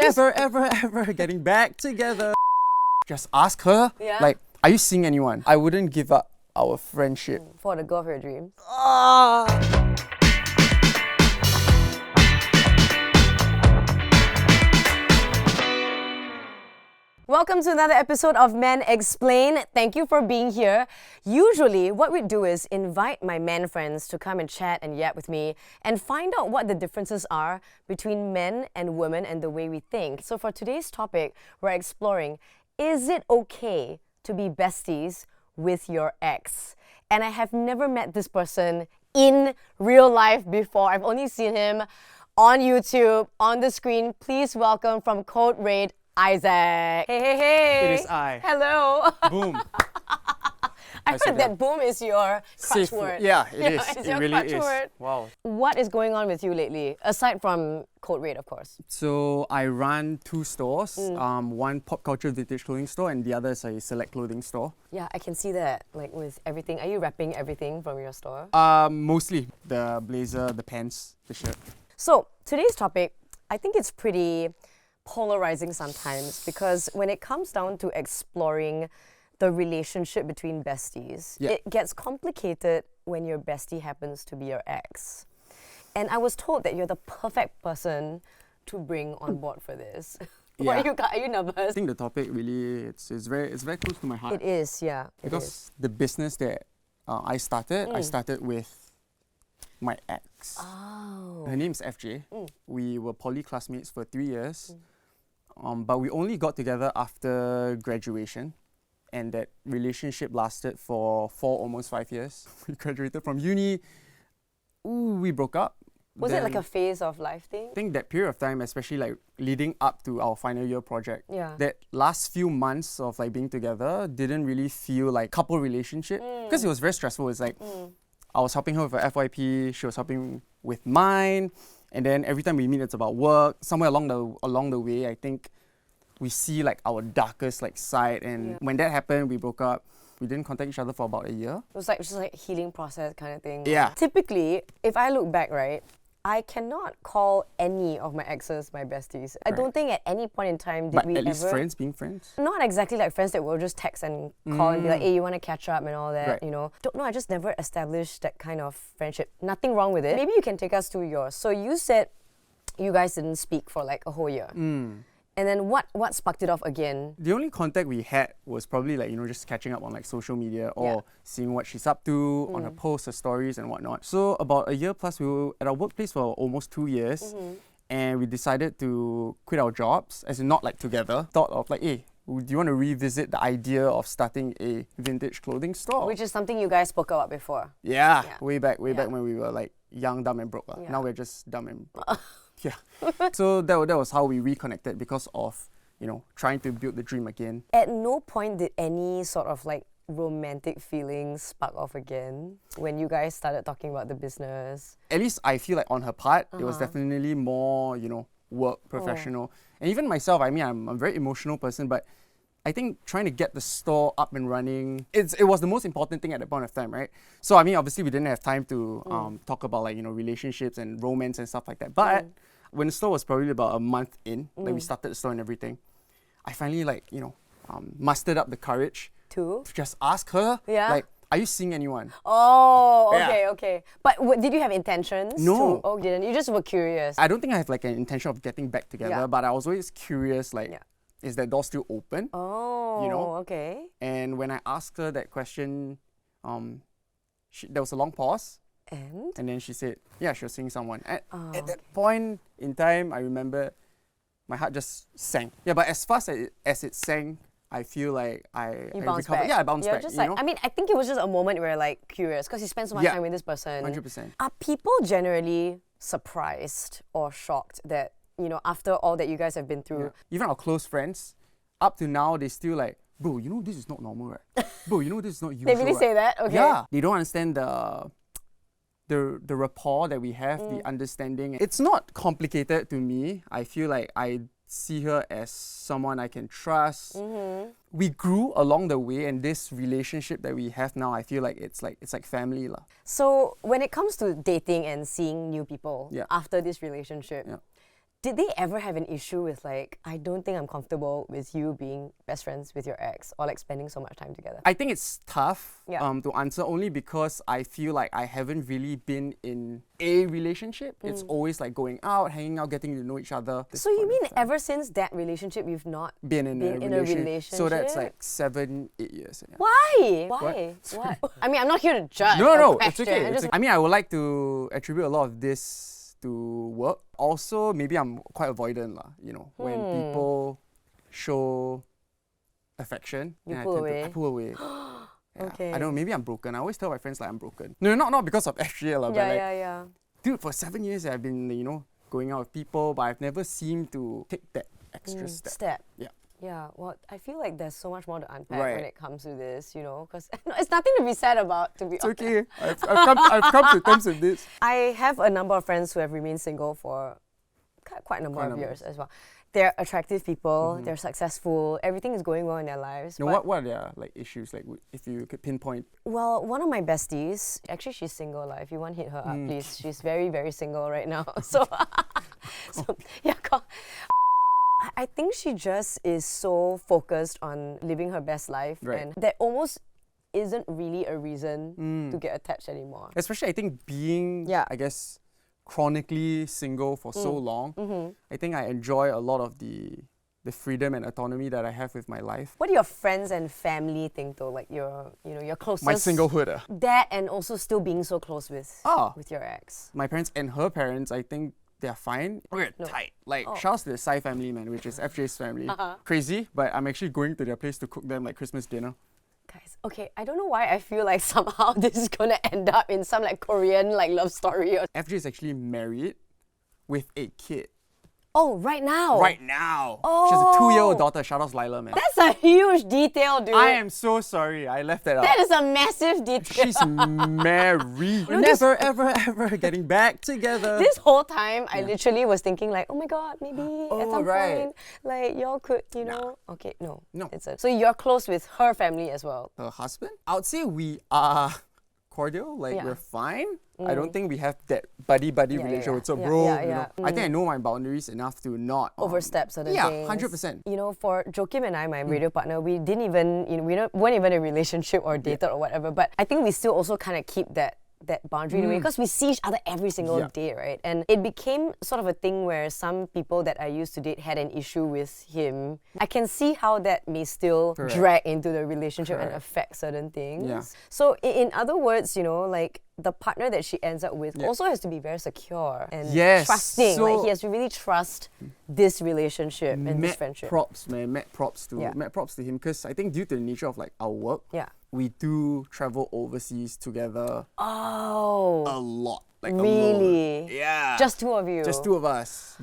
never, ever getting back together. Just ask her, Yeah. like, are you seeing anyone? I wouldn't give up our friendship. For the girl of your dreams. Ah. Welcome to another episode of Men Explain. Thank you for being here. Usually, what we do is invite my men friends to come and chat and yap with me and find out what the differences are between men and women and the way we think. So for today's topic, we're exploring, is it okay to be besties with your ex? And I have never met this person in real life before. I've only seen him on YouTube, on the screen. Please welcome from Code Red, Isaac. Hey. It is I. Hello. Boom. I heard that boom is your crutch Safe. word. Yeah, it is. It's It your really crutch is. word. Wow. What is going on with you lately, aside from Code Red, of course? So I run two stores. One pop culture vintage clothing store and the other is a select clothing store. Yeah, I can see that, like with everything. Are you wrapping everything from your store? Mostly the blazer, the pants, the shirt. So today's topic, I think it's pretty polarizing sometimes because when it comes down to exploring the relationship between besties, Yeah. it gets complicated when your bestie happens to be your ex. And I was told that you're the perfect person to bring on board for this. Yeah. Are you I nervous? think the topic really it's very close to my heart It is, yeah. It is. because the business that I started with my ex. Oh. Her name's FJ. We were poly classmates for 3 years, but we only got together after graduation, and that relationship lasted for almost 5 years. We graduated from uni. We broke up. Was it like Then a phase of life thing? I think that period of time, especially like leading up to our final year project, Yeah. that last few months of like being together didn't really feel like couple relationship because it was very stressful. It's like I was helping her with her FYP, she was helping with mine, and then every time we meet, it's about work. Somewhere along the way, I think we see like our darkest like side, and when that happened, we broke up. We didn't contact each other for about a year. It was like just like healing process kind of thing. Yeah. Typically, if I look back, right, I cannot call any of my exes my besties. I don't think at any point in time did But we at least ever. friends being friends. Not exactly like friends that will just text and call and be like, hey, you want to catch up and all that, Right. you know. Don't know, I just never established that kind of friendship. Nothing wrong with it. Maybe you can take us to yours. So you said you guys didn't speak for like a whole year. And then what sparked it off again? The only contact we had was probably like, just catching up on like social media or Yeah. seeing what she's up to on her posts, her stories and whatnot. So about a year plus, we were at our workplace for almost 2 years and we decided to quit our jobs, as in not like together. Thought of like, hey, do you want to revisit the idea of starting a vintage clothing store? Which is something you guys spoke about before. Yeah, Yeah. way back when we were like young, dumb and broke. Yeah. Now we're just dumb and broke. Yeah. So that was how we reconnected because of, trying to build the dream again. At no point did any sort of like romantic feelings spark off again when you guys started talking about the business. At least I feel like on her part, it was definitely more, work, professional. And even myself, I mean, I'm a very emotional person, but I think trying to get the store up and running, it was the most important thing at that point of time, right? So, I mean, obviously we didn't have time to talk about like, relationships and romance and stuff like that. But when the store was probably about a month in, like we started the store and everything, I finally like, mustered up the courage Too? to just ask her, Yeah. like, are you seeing anyone? Oh, Yeah. okay. But did you have intentions? No. Oh, you didn't. You just were curious. I don't think I have like an intention of getting back together, Yeah. but I was always curious, like, Yeah. is that door still open? Oh, okay. And when I asked her that question, there was a long pause, And? and then she said, yeah, she was seeing someone. At okay. that point in time, I remember my heart just sank. Yeah, but as fast as it sank, I feel like I bounced recovered. back. Yeah, I bounced You're back. just like, I mean, I think it was just a moment where you're like curious because you spend so much Yeah. time with this person. 100%. Are people generally surprised or shocked that, after all that you guys have been through? Yeah. Even our close friends, up to now, they still like, bro, this is not normal, right? Bro, this is not usual. They really say that? Okay. Yeah, they don't understand the rapport that we have, the understanding. It's not complicated to me. I feel like I see her as someone I can trust. We grew along the way, and this relationship that we have now, I feel like it's like family lah. So when it comes to dating and seeing new people Yeah. after this relationship, Yeah. Did they ever have an issue with like, I don't think I'm comfortable with you being best friends with your ex or like spending so much time together? I think it's tough Yeah. to answer only because I feel like I haven't really been in a relationship. It's always like going out, hanging out, getting to know each other. So you mean ever since that relationship you've not been in been a in a relationship? So that's relationship? like 7, 8 years. Yeah. Why? Why? What? I mean, I'm not here to judge. No, or no, it's question. okay. I'm just- I mean, I would like to attribute a lot of this to work. Also, maybe I'm quite avoidant, lah. You know, when people show affection, You then pull I away? pull away. Yeah. Okay. I don't know, maybe I'm broken. I always tell my friends like I'm broken. No, not because of FGL, but Yeah, like, yeah. dude, for 7 years I've been, going out with people, but I've never seemed to take that extra step. Yeah. Yeah, well, I feel like there's so much more to unpack Right. when it comes to this, because it's nothing to be sad about, to be It's honest. okay. I've come to terms with this. I have a number of friends who have remained single for quite a number Quite a of number. years as well. They're attractive people, they're successful, everything is going well in their lives. Now, but- what are their like issues? Like, if you could pinpoint. Well, one of my besties, actually she's single, if you want to hit her up, please. She's very, very single right now. So, yeah, I think she just is so focused on living her best life, Right. and that almost isn't really a reason to get attached anymore. Especially, I think being, Yeah. I guess, chronically single for so long, I think I enjoy a lot of the freedom and autonomy that I have with my life. What do your friends and family think though? Like your closest. My singlehood. That and also still being so close with your ex. My parents and her parents, I think they're fine. We're tight. Like, shouts to the Sai family, man, which is FJ's family. Crazy, but I'm actually going to their place to cook them like Christmas dinner. Guys, okay, I don't know why I feel like somehow this is gonna end up in some like Korean like love story or. FJ is actually married with a kid. Oh, right now. Right now. She has a 2-year-old daughter. Shout out to Lila, man. That's a huge detail, dude. I am so sorry. I left that out. That is a massive detail. She's married. We're never, ever, ever getting back together. This whole time, I literally was thinking like, oh my god, maybe at some right. point, like y'all could, Okay, no. No. So you're close with her family as well. Her husband? I would say we are cordial. Like, Yeah. we're fine. I don't think we have that buddy-buddy relationship. yeah. What's up, Yeah, bro? yeah, You yeah. know? I think I know my boundaries enough to not Overstep certain yeah, things. 100%. For Joakim and I, my radio partner, we didn't even, weren't even in a relationship or dated or whatever. But I think we still also kind of keep that boundary in a way because we see each other every single Yeah. day, right? And it became sort of a thing where some people that I used to date had an issue with him. I can see how that may still Correct. drag into the relationship and Correct. affect certain things. Yeah. So in other words, like the partner that she ends up with also has to be very secure and Yes, trusting. so- Like he has to really trust this relationship and this friendship. props, man. Mad props to Yeah. him because I think due to the nature of like our work, Yeah. we do travel overseas together Oh. a lot. Like Really? alone. Yeah. Just two of you. Just two of us,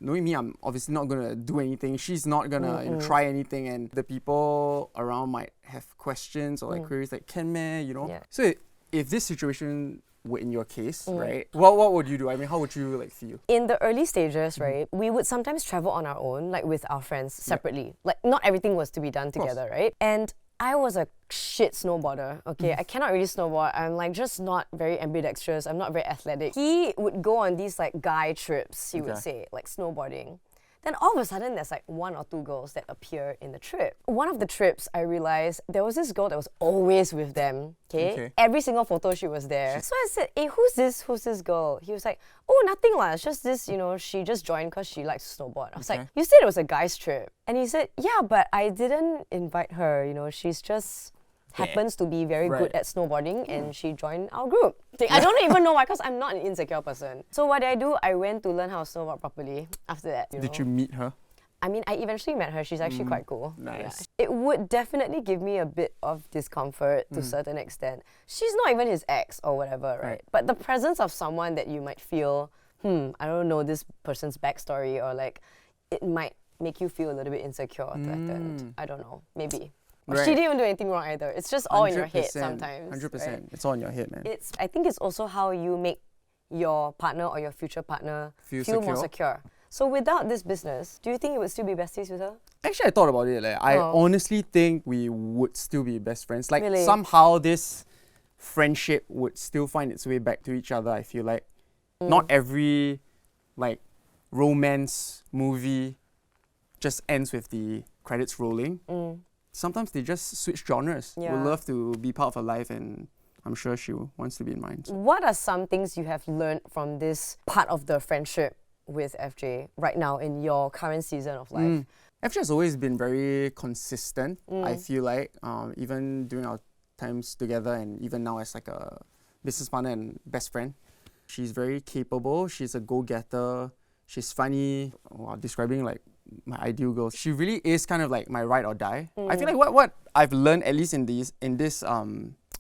Knowing me, I'm obviously not gonna do anything. She's not gonna try anything, and the people around might have questions or like queries like, "Can man?" Yeah. So if this situation were in your case, right? What would you do? I mean, how would you like feel? In the early stages, right, we would sometimes travel on our own, like with our friends separately. Like not everything was to be done course. together, right? And I was a shit snowboarder, okay? I cannot really snowboard. I'm like just not very ambidextrous. I'm not very athletic. He would go on these like guy trips, he would Okay. say, like snowboarding. Then all of a sudden, there's like 1 or 2 girls that appear in the trip. One of the trips, I realized there was this girl that was always with them. Okay. Every single photo she was there. So I said, "Hey, who's this? Who's this girl?" He was like, "Oh, nothing lah. It's just this. She just joined because she likes to snowboard." I was like, Okay. "You said it was a guys' trip," and he said, "Yeah, but I didn't invite her. She's just." Happens to be very good Right. at snowboarding and she joined our group. I don't even know why because I'm not an insecure person. So what did I do? I went to learn how to snowboard properly after that. Did you meet her? I mean, I eventually met her. She's actually quite cool. Nice. It would definitely give me a bit of discomfort to a certain extent. She's not even his ex or whatever, right? Right. But the presence of someone that you might feel, I don't know this person's backstory or like, it might make you feel a little bit insecure or threatened. I don't know. Maybe. Or she Right. didn't even do anything wrong either. It's just all in your head sometimes. 100%. right? It's all in your head, man. I think it's also how you make your partner or your future partner Feel more secure. So without this business, do you think you would still be besties with her? Actually, I thought about it. Like, I honestly think we would still be best friends. Like, Really? somehow this friendship would still find its way back to each other, I feel like. Not every, like, romance movie just ends with the credits rolling. Sometimes they just switch genres. Yeah. Would love to be part of her life, and I'm sure she wants to be in mine. So. What are some things you have learned from this part of the friendship with FJ right now in your current season of life? FJ has always been very consistent, I feel like, even during our times together and even now as like a business partner and best friend. She's very capable, she's a go-getter, she's funny. Wow, describing like my ideal girl. She really is kind of like my ride or die. I feel like what I've learned, at least in this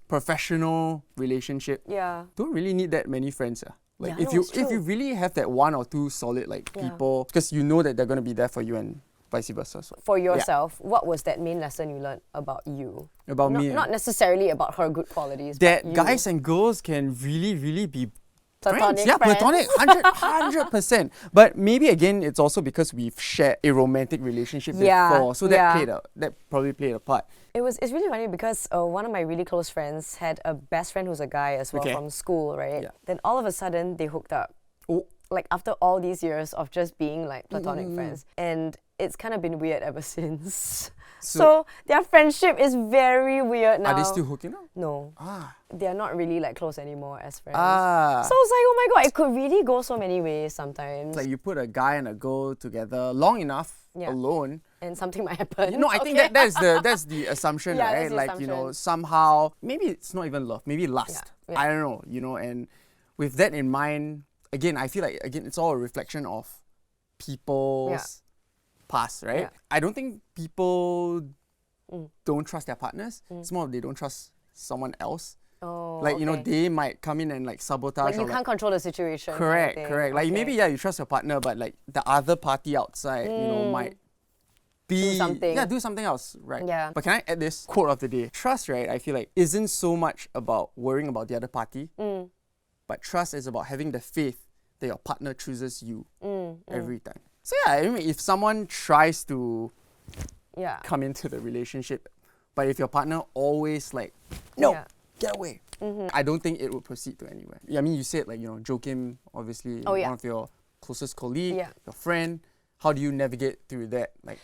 professional relationship, don't really need that many friends. Like if you really have that one or two solid like people, because you know that they're gonna be there for you and vice versa. So, for yourself, what was that main lesson you learned about you? About me? Not necessarily about her good qualities. That but guys and girls can really be platonic friends. Yeah, friends. platonic, 100%. But maybe again, it's also because we've shared a romantic relationship before, so that probably played a part. It's really funny because one of my really close friends had a best friend who's a guy as well from school, right? Yeah. Then all of a sudden they hooked up. Oh. Like after all these years of just being like platonic friends, and it's kind of been weird ever since. So their friendship is very weird now. Are they still hooking up? No. Ah. They're not really like close anymore as friends. Ah. So I was like, oh my god, it could really go so many ways sometimes. It's like you put a guy and a girl together long enough alone, and something might happen. I think that's the assumption, right? That's the like assumption. somehow maybe it's not even love, maybe lust. Yeah. I don't know, and with that in mind, again, I feel like it's all a reflection of people's past, right? Yeah. I don't think people don't trust their partners. It's more they don't trust someone else. Oh, Like, they might come in and like sabotage. Like you can't control the situation. Correct. kind of thing. Like Okay. maybe you trust your partner, but like the other party outside, might be something. Yeah, do something else, right? Yeah. But can I add this quote of the day? Trust, right? I feel like isn't so much about worrying about the other party, but trust is about having the faith that your partner chooses you every time. So yeah, I mean, if someone tries to come into the relationship, but if your partner always like, no, get away, I don't think it would proceed to anywhere. I mean, you said like, Joakim, obviously one of your closest colleague, your friend. How do you navigate through that, like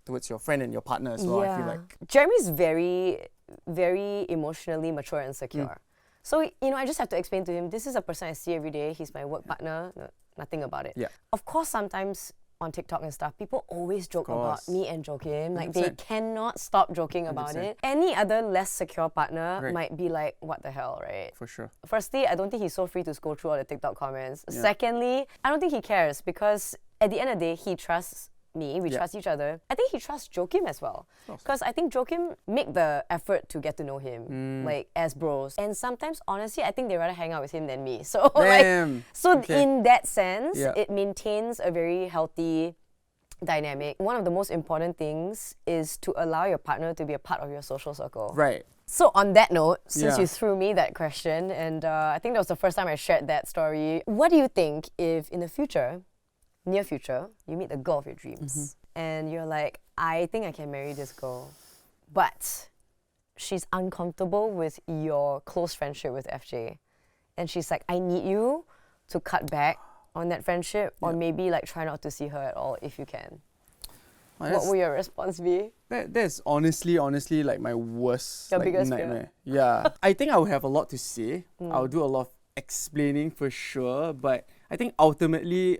towards your friend and your partner as well? I feel like Jeremy's very, very emotionally mature and secure. So, I just have to explain to him, this is a person I see every day. He's my work partner. No, nothing about it. Yeah. Of course, sometimes on TikTok and stuff, people always joke about me and Joakim. Like, they 100%. cannot stop joking about 100%. it. Any other less secure partner might be like, what the hell, right? for sure. Firstly, I don't think he's so free to scroll through all the TikTok comments. Secondly, I don't think he cares because at the end of the day, he trusts me, we trust each other. I think he trusts Joakim as well. Because I think Joakim make the effort to get to know him, like as bros. And sometimes, honestly, I think they rather hang out with him than me. So in that sense, it maintains a very healthy dynamic. One of the most important things is to allow your partner to be a part of your social circle. Right. So on that note, since you threw me that question, and I think that was the first time I shared that story, what do you think if in the future, near future, you meet the girl of your dreams and you're like, I think I can marry this girl, but she's uncomfortable with your close friendship with FJ, and she's like, I need you to cut back on that friendship, or maybe like try not to see her at all if you can. What will your response be? That's honestly like my worst biggest nightmare. Yeah. I think I would have a lot to say. I would do a lot of explaining for sure, but I think ultimately,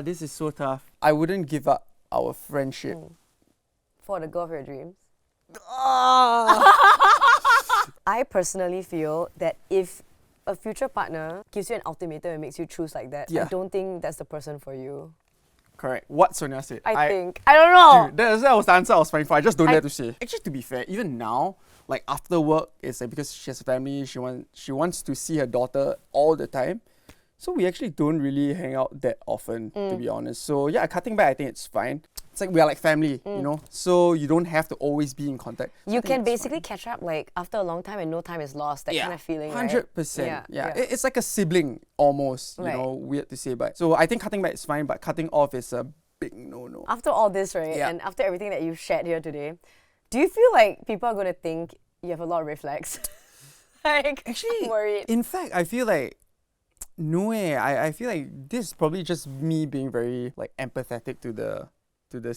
this is so tough. I wouldn't give up our friendship. For the girl of your dreams? Ah! I personally feel that if a future partner gives you an ultimatum and makes you choose like that, I don't think that's the person for you. Correct. What Sonia said. I don't know. Dude, that was the answer I was fine for. I just don't dare to say. Actually, to be fair, even now, like after work, it's like because she has a family, she wants to see her daughter all the time. So we actually don't really hang out that often, to be honest. So yeah, cutting back, I think it's fine. It's like we are like family, so you don't have to always be in contact. So You can basically catch up like after a long time and no time is lost, that kind of feeling, 100%. It's like a sibling almost, weird to say, but so I think cutting back is fine, but cutting off is a big no-no. After all this, and after everything that you've shared here today, do you feel like people are going to think you have a lot of red flags? Like, Actually, I'm worried. in fact, I feel like No way. I feel like this is probably just me being very like empathetic to the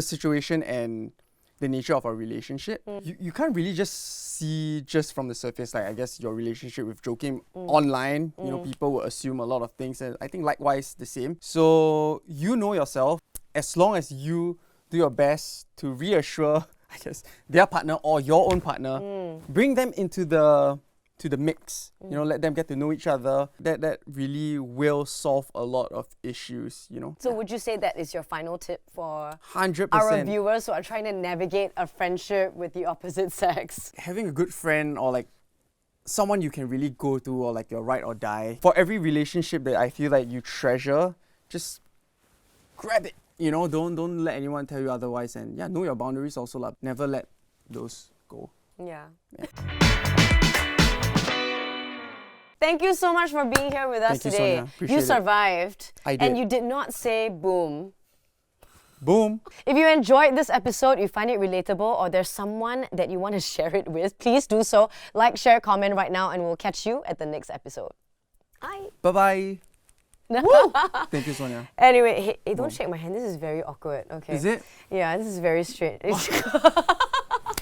situation and the nature of our relationship. You can't really just see just from the surface, like I guess your relationship with Joakim online. You know, people will assume a lot of things, and I think likewise the same. So you know yourself. As long as you do your best to reassure, I guess, their partner or your own partner, bring them into the mix. You know, let them get to know each other. That really will solve a lot of issues, you know. So would you say that is your final tip for 100%. our viewers who are trying to navigate a friendship with the opposite sex? Having a good friend or like someone you can really go to, or like your ride or die. For every relationship that I feel like you treasure, just grab it. You know, don't let anyone tell you otherwise, and yeah, know your boundaries also. Like, never let those go. Yeah. Thank you so much for being here with us Thank you, today. Sonia. Appreciate You it. survived. I did. And you did not say boom. Boom. If you enjoyed this episode, you find it relatable, or there's someone that you want to share it with, please do so. Like, share, comment right now, and we'll catch you at the next episode. Bye. Bye-bye. Woo! Thank you, Sonia. Anyway, hey, don't shake my hand. This is very awkward. Okay. Is it? Yeah, this is very straight.